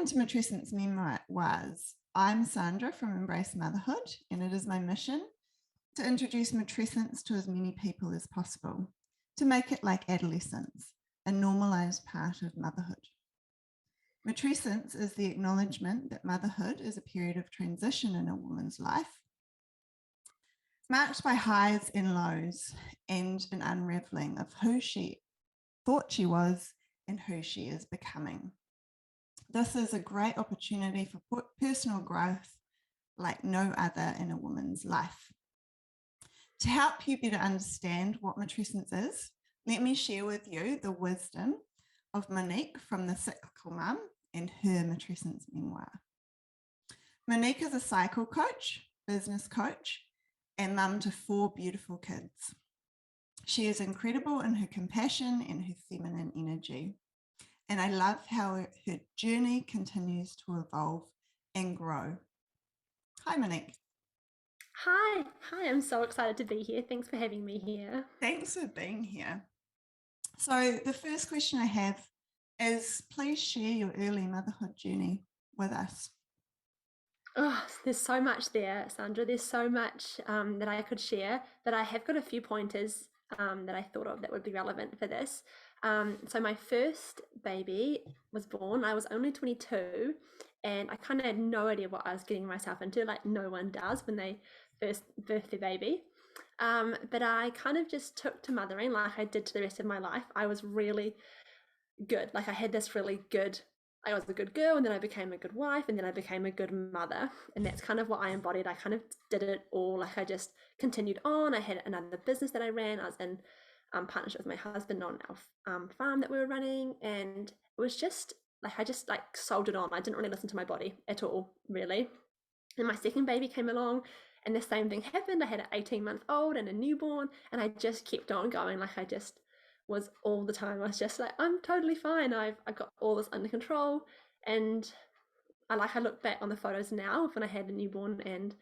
to Matresscence Memoirs. I'm Sandra from Embrace Motherhood, and it is my mission to introduce matrescence to as many people as possible, to make it like adolescence, a normalized part of motherhood. Matrescence is the acknowledgement that motherhood is a period of transition in a woman's life, marked by highs and lows and an unraveling of who she thought she was and who she is becoming. This is a great opportunity for personal growth like no other in a woman's life. To help you better understand what matrescence is, let me share with you the wisdom of Monique from the Cyclical Mum and her Matrescence memoir. Monique is a cycle coach, business coach, and mum to 4 beautiful kids. She is incredible in her compassion and her feminine energy. And I love how her journey continues to evolve and grow. Hi, Monique. Hi, I'm so excited to be here. Thanks for having me here. Thanks for being here. So the first question I have is, please share your early motherhood journey with us. Oh, there's so much there, Sandra. There's so much that I could share, but I have got a few pointers that I thought of that would be relevant for this. So my first baby was born. I was only 22, and I kind of had no idea what I was getting myself into, like no one does when they first birth their baby. But I kind of just took to mothering like I did to the rest of my life. I was really good. Like I had this really good, I was a good girl, and then I became a good wife, and then I became a good mother. And that's kind of what I embodied. I kind of did it all. Like I just continued on. I had another business that I ran. I was in partnership with my husband on our farm that we were running. And it was just like, I just like soldiered on. I didn't really listen to my body at all, really. And my second baby came along, and the same thing happened. I had an 18-month-old and a newborn, and I just kept on going. Like I just was all the time. I was just like, I'm totally fine. I've got all this under control. And I look back on the photos now when I had a newborn and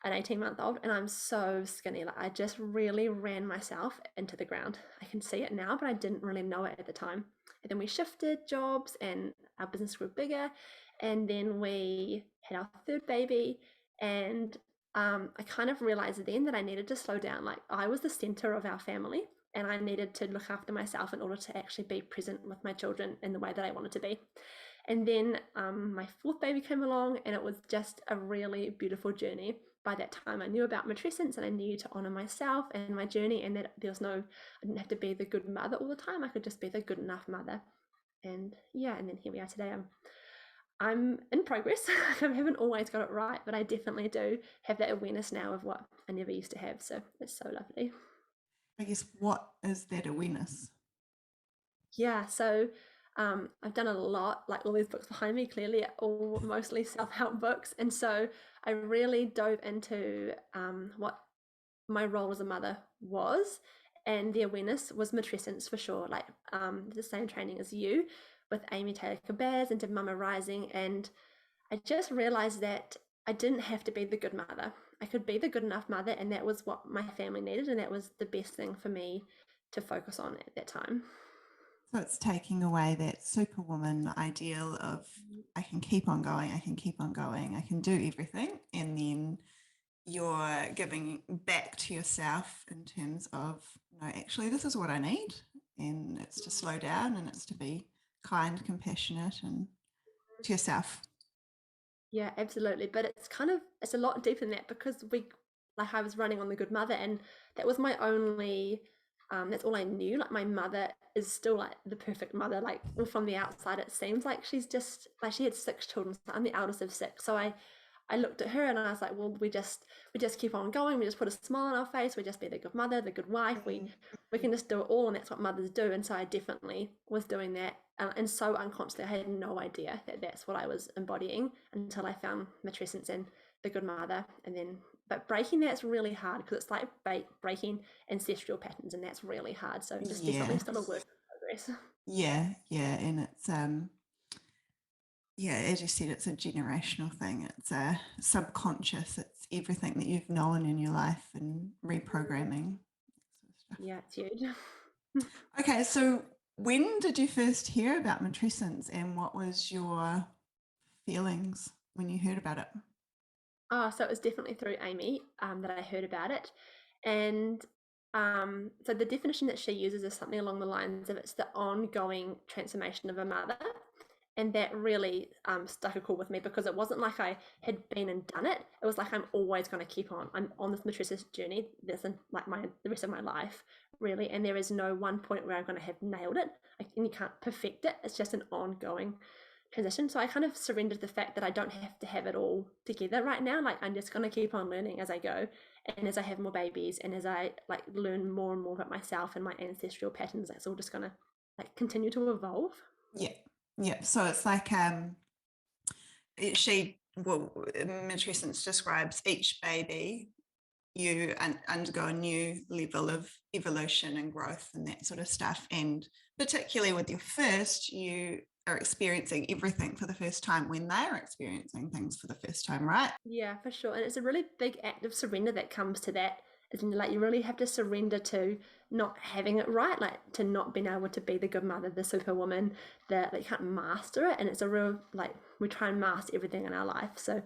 an 18-month-old, and I'm so skinny. Like I just really ran myself into the ground. I can see it now, but I didn't really know it at the time. And then we shifted jobs and our business grew bigger. And then we had our third baby, and I kind of realized then that I needed to slow down. Like I was the center of our family, and I needed to look after myself in order to actually be present with my children in the way that I wanted to be. And then my fourth baby came along, and it was just a really beautiful journey. By that time, I knew about matrescence, and I knew to honor myself and my journey, and that I didn't have to be the good mother all the time. I could just be the good enough mother. And yeah, and then here we are today. I'm in progress. I haven't always got it right, but I definitely do have that awareness now of what I never used to have. So it's so lovely. I guess, what is that awareness? Yeah, so I've done a lot, like all these books behind me, clearly all mostly self-help books. And so I really dove into what my role as a mother was, and the awareness was matrescence for sure. Like the same training as you with Amy Taylor Kabaz and did Mama Rising. And I just realized that I didn't have to be the good mother. I could be the good enough mother, and that was what my family needed, and that was the best thing for me to focus on at that time. So it's taking away that superwoman ideal of, I can keep on going, I can keep on going, I can do everything. And then you're giving back to yourself in terms of, no, actually, this is what I need. And it's to slow down, and it's to be kind, compassionate, and to yourself. Yeah, absolutely. But it's a lot deeper than that, because I was running on the good mother, and that was my only, that's all I knew. Like my mother is still like the perfect mother. Like from the outside, it seems like she's just like, she had 6 children. So I'm the eldest of 6. So I looked at her and I was like, well, we just keep on going. We just put a smile on our face. We just be the good mother, the good wife. We can just do it all, and that's what mothers do. And so I definitely was doing that, and so unconsciously, I had no idea that that's what I was embodying until I found matrescence and the good mother. And then, but breaking that's really hard, because it's like breaking ancestral patterns, and that's really hard. So it's definitely still a work in progress. Yeah, and it's yeah, as you said, it's a generational thing. It's a subconscious. It's everything that you've known in your life and reprogramming. Yeah, it's huge. Okay, so when did you first hear about matrescence, and what was your feelings when you heard about it? Oh, so it was definitely through Amy that I heard about it. And so the definition that she uses is something along the lines of it's the ongoing transformation of a mother. And that really stuck a core with me because it wasn't like I had been and done it. It was like I'm always going to keep on. I'm on this Matresscence journey. This and like the rest of my life, really. And there is no one point where I'm going to have nailed it. And you can't perfect it. It's just an ongoing transition. So I kind of surrendered the fact that I don't have to have it all together right now. Like I'm just going to keep on learning as I go, and as I have more babies, and as I like learn more and more about myself and my ancestral patterns, that's all just going to like continue to evolve. Yeah, yeah. So it's like Matrescence describes each baby, you undergo a new level of evolution and growth and that sort of stuff. And particularly with your first, you are experiencing everything for the first time when they're experiencing things for the first time, right? Yeah, for sure. And it's a really big act of surrender that comes to that. Isn't it? Like you really have to surrender to not having it right, like to not being able to be the good mother, the superwoman, that like, you can't master it. And it's a real like we try and master everything in our life. So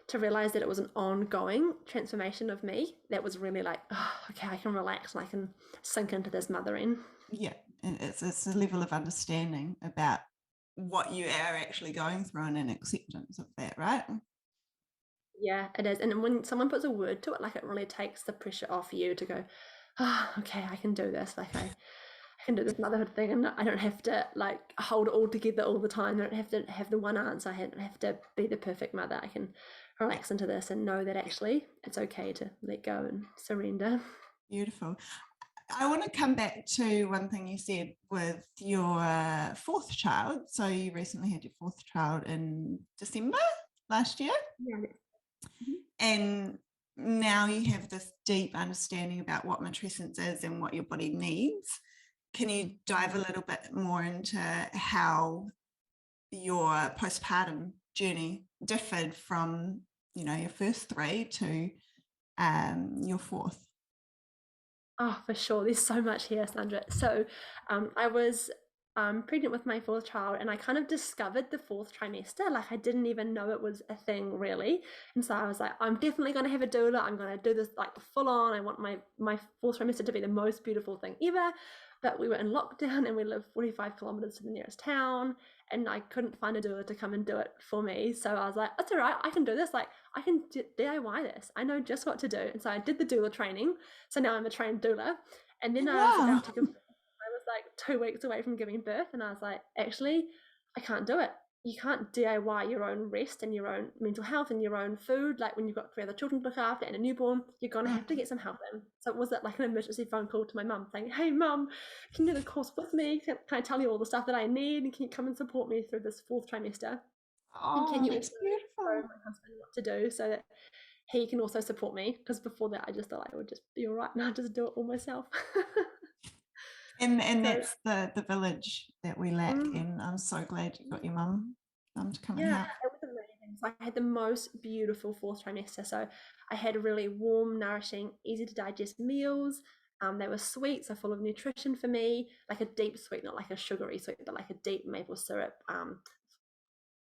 to realize that it was an ongoing transformation of me, that was really like, oh, okay, I can relax and I can sink into this mothering. Yeah, and it's a level of understanding about what you are actually going through and an acceptance of that, right? Yeah, it is. And when someone puts a word to it, like it really takes the pressure off you to go, oh, okay, I can do this. Like I can do this motherhood thing and I don't have to like hold it all together all the time. I don't have to have the one answer. I don't have to be the perfect mother. I can relax into this and know that actually it's okay to let go and surrender. Beautiful. I want to come back to one thing you said with your fourth child. So you recently had your fourth child in December last year, Yeah. Mhm. and now you have this deep understanding about what matrescence is and what your body needs. Can you dive a little bit more into how your postpartum journey differed from, your first three to your fourth? Oh, for sure. There's so much here, Sandra. So, I was pregnant with my fourth child, and I kind of discovered the fourth trimester. Like, I didn't even know it was a thing, really. And so I was like, I'm definitely going to have a doula. I'm going to do this like full on. I want my fourth trimester to be the most beautiful thing ever. But we were in lockdown, and we lived 45 kilometers to the nearest town, and I couldn't find a doula to come and do it for me. So I was like, that's all right. I can do this. Like, I can DIY this. I know just what to do. And so I did the doula training. So now I'm a trained doula. And then I was Wow. about to give, I was like 2 weeks away from giving birth. And I was like, actually, I can't do it. You can't DIY your own rest and your own mental health and your own food. Like when you've got three other children to look after and a newborn, you're going to have to get some help in. So it was like an emergency phone call to my mum saying, hey, mum, can you do the course with me? Can I tell you all the stuff that I need? And can you come and support me through this fourth trimester? And can Oh, you that's also show beautiful. my husband what to do so that he can also support me? Because before that, I just thought I would just be all right and I'd just do it all myself. And So, that's the village that we lack. mm, And I'm so glad you got your mum to come and yeah, help. it was amazing. So I had the most beautiful fourth trimester. So I had really warm, nourishing, easy to digest meals. They were sweet, so full of nutrition for me, like a deep sweet, not like a sugary sweet, but like a deep maple syrup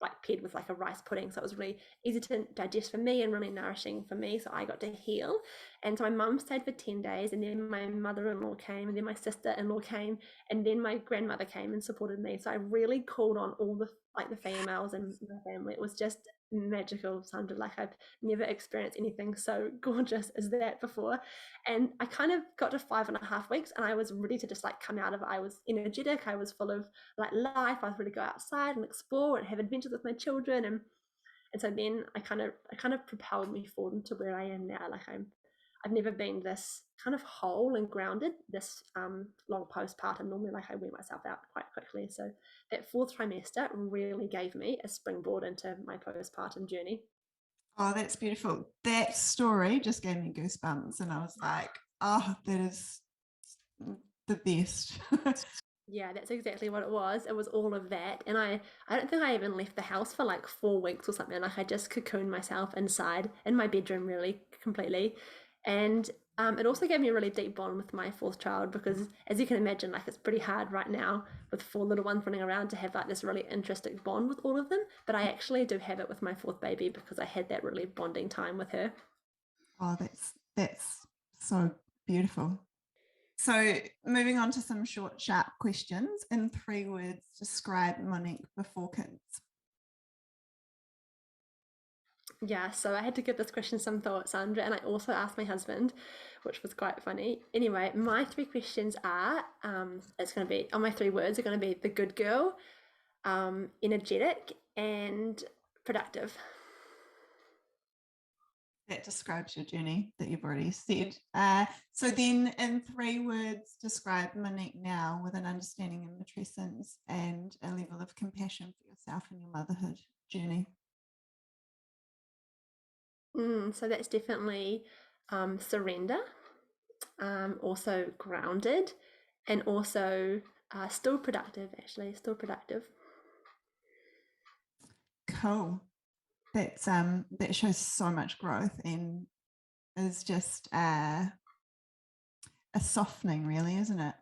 like paired with like a rice pudding. So it was really easy to digest for me and really nourishing for me. So I got to heal. And so my mum stayed for 10 days, and then my mother-in-law came, and then my sister-in-law came, and then my grandmother came and supported me. So I really called on all the like the females in my family. It was just magical. Sounded like I've never experienced anything so gorgeous as that before. And I kind of got to 5.5 weeks and I was ready to just like come out of it. I was energetic, I was full of like life. I was ready to go outside and explore and have adventures with my children. And so then I kind of propelled me forward into where I am now. Like I've never been this kind of whole and grounded this long postpartum. Normally, like I wear myself out quite quickly. So that fourth trimester really gave me a springboard into my postpartum journey. Oh, that's beautiful. That story just gave me goosebumps. And I was like, oh, that is the best. Yeah, that's exactly what it was. It was all of that. And I don't think I even left the house for like 4 weeks or something. Like I just cocooned myself inside in my bedroom really completely. And It also gave me a really deep bond with my fourth child because, as you can imagine, like it's pretty hard right now with four little ones running around to have like this really interesting bond with all of them. But I actually do have it with my fourth baby because I had that really bonding time with her. Oh, that's so beautiful. So moving on to some short, sharp questions. In 3 words, describe Monique before kids. Yeah, so I had to give this question some thought, Sandra, and I also asked my husband, which was quite funny. Anyway, my 3 questions are it's going to be, on my 3 words are going to be the good girl, energetic, and productive. That describes your journey that you've already said. So then in 3 words, describe Monique now with an understanding of matrescence and a level of compassion for yourself and your motherhood journey. So that's definitely surrender, also grounded, and also still productive, actually, still productive. Cool. That shows so much growth and is just a softening, really, isn't it?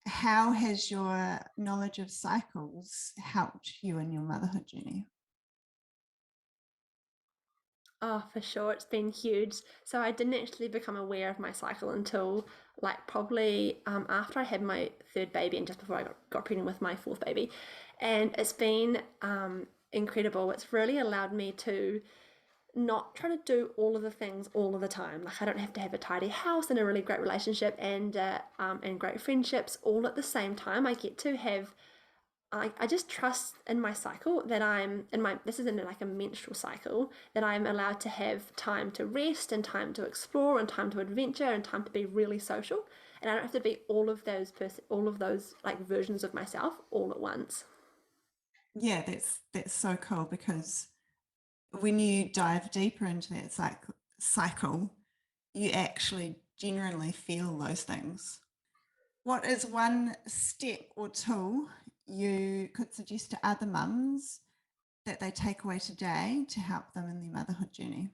How has your knowledge of cycles helped you in your motherhood journey? Oh, for sure. It's been huge. So I didn't actually become aware of my cycle until like probably after I had my third baby and just before I got pregnant with my fourth baby. And it's been incredible. It's really allowed me to not try to do all of the things all of the time. Like I don't have to have a tidy house and a really great relationship and great friendships all at the same time. I get to have I just trust in my cycle that I'm in my this isn't like a menstrual cycle that I'm allowed to have time to rest and time to explore and time to adventure and time to be really social, and I don't have to be all of those like versions of myself all at once. Yeah, that's so cool because when you dive deeper into that cycle, you actually genuinely feel those things. What is one step or tool you could suggest to other mums that they take away today to help them in their motherhood journey?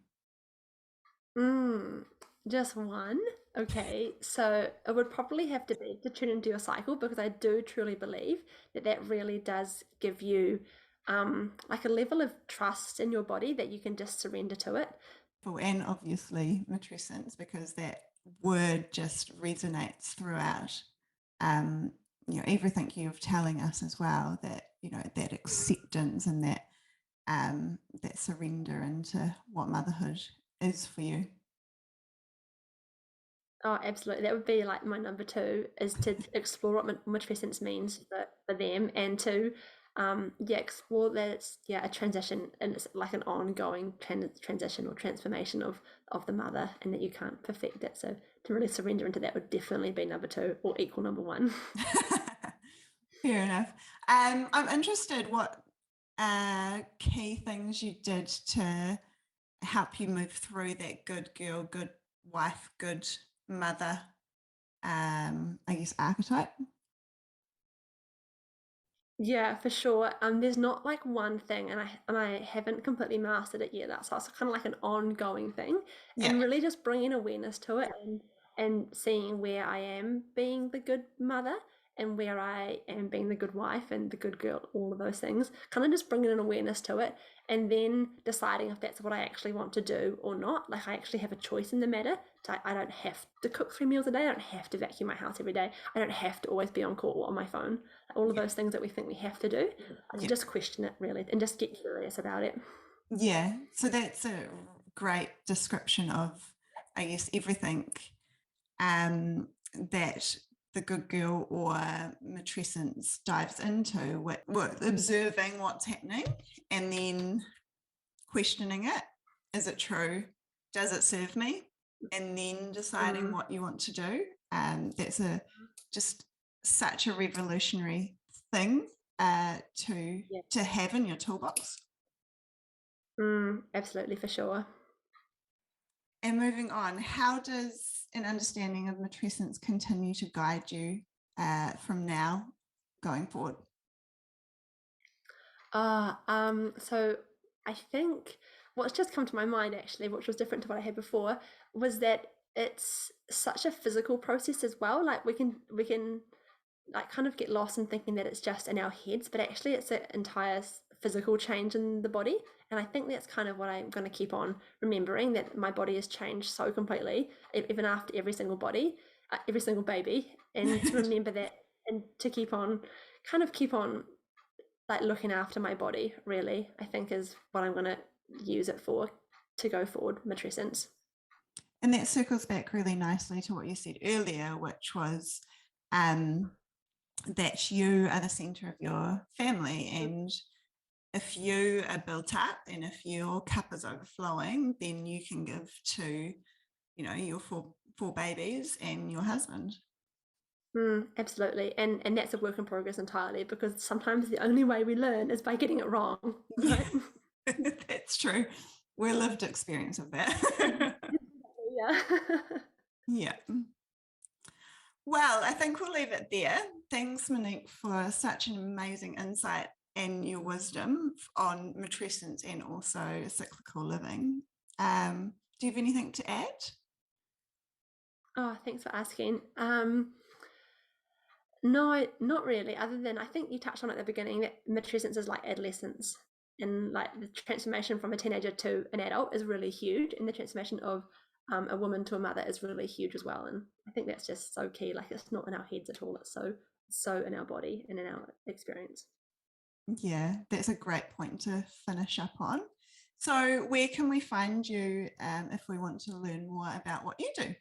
Mm, just one. Okay, so it would probably have to be to tune into your cycle because I do truly believe that that really does give you like a level of trust in your body that you can just surrender to it. And obviously matrescence, because that word just resonates throughout. Um, everything you're telling us as well, that that acceptance and that surrender into what motherhood is for you. Oh, absolutely. That would be like my number two is to explore what Matresscence means for them and to yeah, explore that it's a transition and it's like an ongoing transition or transformation of the mother and that you can't perfect it. So to really surrender into that would definitely be number two or equal number one. Fair enough. I'm interested what key things you did to help you move through that good girl, good wife, good mother, I guess, archetype. Yeah, for sure. There's not like one thing, and I haven't completely mastered it yet. That's also kind of like an ongoing thing, Yeah. and really just bringing awareness to it and seeing where I am being the good mother and where I am being the good wife and the good girl, all of those things. Kind of just bringing an awareness to it, and then deciding if that's what I actually want to do or not. Like I actually have a choice in the matter. I don't have to cook 3 meals a day. I don't have to vacuum my house every day. I don't have to always be on call on my phone, all of Yeah. those things that we think we have to do, to Yeah. just question it really and just get curious about it. Yeah. So that's a great description of, I guess, everything that the good girl or matrescence dives into, with observing what's happening and then questioning it. Is it true? Does it serve me? And then deciding Mm. what you want to do. That's a just such a revolutionary thing to Yeah. have in your toolbox. Absolutely, for sure. And moving on, how does an understanding of matrescence continue to guide you from now going forward? So I think what's just come to my mind actually, which was different to what I had before, was that it's such a physical process as well. Like we can like kind of get lost in thinking that it's just in our heads, but actually it's an entire physical change in the body. And I think that's kind of what I'm going to keep on remembering, that my body has changed so completely, even after every single baby, and to remember that, and to keep on like looking after my body, really, I think is what I'm going to use it for to go forward, Matrescence. And that circles back really nicely to what you said earlier, which was that you are the center of your family. And if you are built up and if your cup is overflowing, then you can give to, your four babies and your husband. Absolutely, and that's a work in progress entirely, because sometimes the only way we learn is by getting it wrong, Yeah, right? that's true. We're lived experience of that. Yeah. Yeah. Well, I think we'll leave it there. Thanks, Monique, for such an amazing insight and your wisdom on matrescence and also cyclical living. Do you have anything to add? Oh, thanks for asking. No, not really. Other than, I think you touched on at the beginning that matrescence is like adolescence, and like the transformation from a teenager to an adult is really huge, and the transformation of a woman to a mother is really huge as well. And I think that's just so key. Like, it's not in our heads at all. It's so in our body and in our experience. Yeah, that's a great point to finish up on. So, where can we find you if we want to learn more about what you do?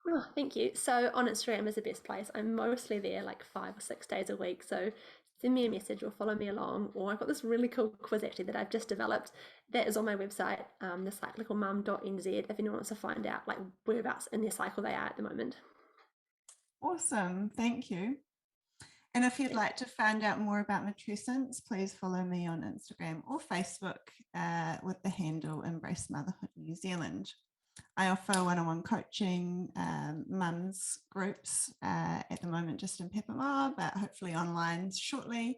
Oh, thank you. So on Instagram is the best place. I'm mostly there like 5 or 6 days a week. So send me a message or follow me along. Or I've got this really cool quiz actually that I've just developed that is on my website, thecyclicalmum.nz, if anyone wants to find out like whereabouts in their cycle they are at the moment. Awesome, thank you. And if you'd like to find out more about Matrescence, please follow me on Instagram or Facebook with the handle Embrace Motherhood New Zealand. I offer one-on-one coaching, mums groups at the moment just in Peppermore, but hopefully online shortly,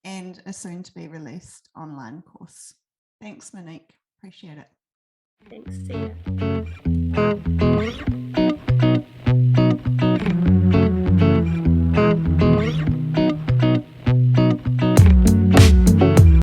and a soon to be released online course. Thanks, Monique. Appreciate it. Thanks. See you.